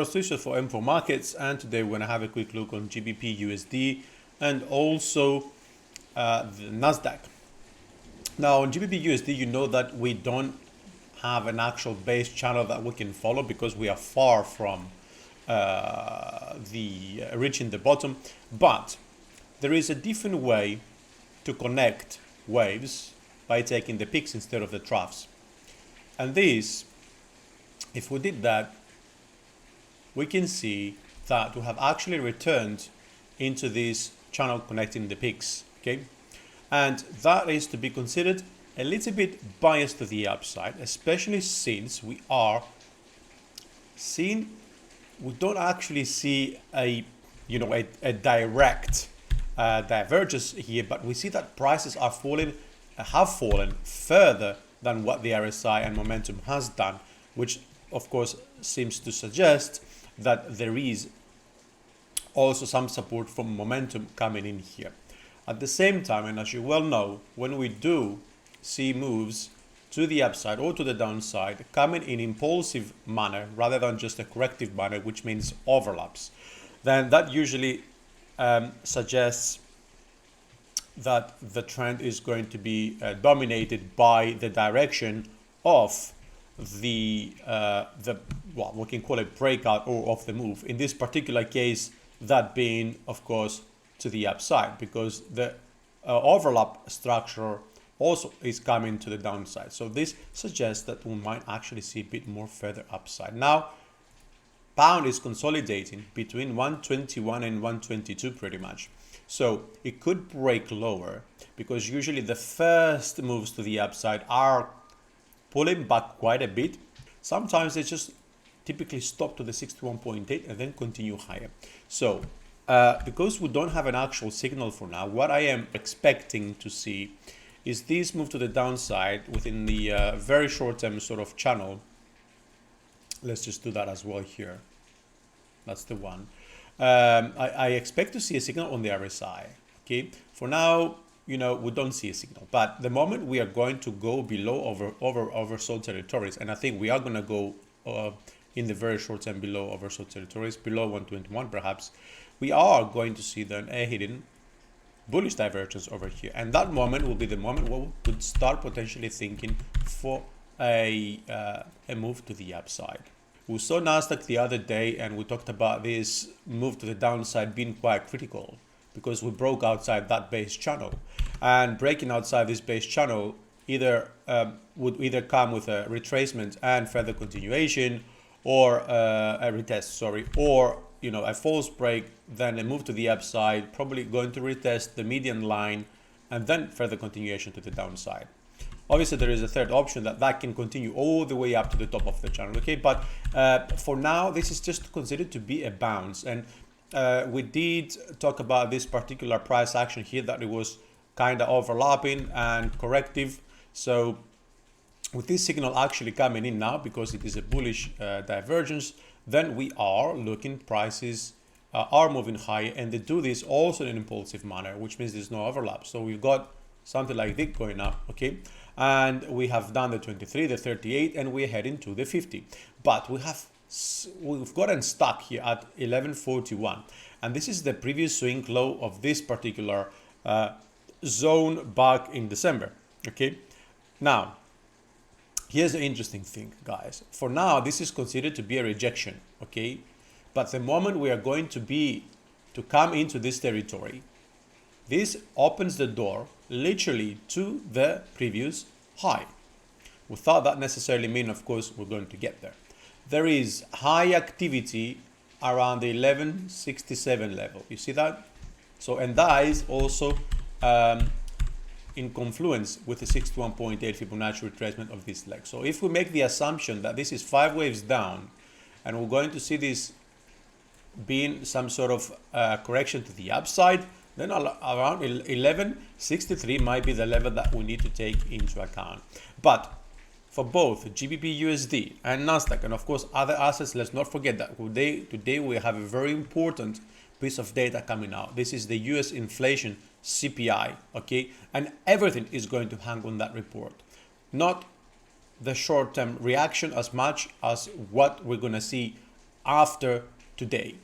Stavros Tousios for M4Markets, and today we're going to have a quick look on GBPUSD and also the Nasdaq. Now on GBPUSD, you know that we don't have an actual base channel that we can follow because we are far from reaching the bottom, but there is a different way to connect waves by taking the peaks instead of the troughs. And this, if we did that, we can see that we have actually returned into this channel connecting the peaks, okay? And that is to be considered a little bit biased to the upside, especially since we don't actually see a direct divergence here, but we see that prices have fallen further than what the RSI and momentum has done, which of course seems to suggest that there is also some support from momentum coming in here. At the same time, and as you well know, when we do see moves to the upside or to the downside coming in impulsive manner rather than just a corrective manner, which means overlaps, then that usually suggests that the trend is going to be dominated by the direction of what we can call a breakout or of the move. In this particular case, that being, of course, to the upside, because the overlap structure also is coming to the downside. So this suggests that we might actually see a bit more further upside. Now, pound is consolidating between 121 and 122 pretty much. So it could break lower because usually the first moves to the upside are pulling back quite a bit. Sometimes they just typically stop to the 61.8 and then continue higher. So because we don't have an actual signal for now, what I am expecting to see is this move to the downside within the very short-term sort of channel. Let's just do that as well here. That's the one. I expect to see a signal on the RSI. Okay, for now, we don't see a signal, but the moment we are going to go below oversold territories, and I think we are going to go in the very short term below oversold territories, below 121 perhaps, we are going to see then a hidden bullish divergence over here, and that moment will be the moment where we could start potentially thinking for a move to the upside. We saw Nasdaq the other day, and we talked about this move to the downside being quite critical because we broke outside that base channel, and breaking outside this base channel would either come with a retracement and further continuation, or a retest, or a false break, then a move to the upside, probably going to retest the median line, and then further continuation to the downside. Obviously, there is a third option that can continue all the way up to the top of the channel, okay? But for now, this is just considered to be a bounce. And we did talk about this particular price action here, that it was kind of overlapping and corrective. So with this signal actually coming in now, because it is a bullish divergence, then we are looking, prices are moving higher, and they do this also in an impulsive manner, which means there's no overlap. So we've got something like this going up, okay? And we have done the 23, the 38, and we're heading to the 50. But we've gotten stuck here at 1141, and this is the previous swing low of this particular zone back in December, okay? Now, here's the interesting thing, guys. For now, this is considered to be a rejection, okay? But the moment we are going to come into this territory, this opens the door literally to the previous high. Without that necessarily mean, of course, we're going to get there. There is high activity around the 1167 level. You see that? So, and that is also in confluence with the 61.8 Fibonacci retracement of this leg. So if we make the assumption that this is 5 waves down, and we're going to see this being some sort of correction to the upside, then around 1163 might be the level that we need to take into account. But for both GBPUSD and Nasdaq, and of course other assets, let's not forget that today we have a very important piece of data coming out. This is the US inflation CPI, okay? And everything is going to hang on that report. Not the short-term reaction as much as what we're going to see after today.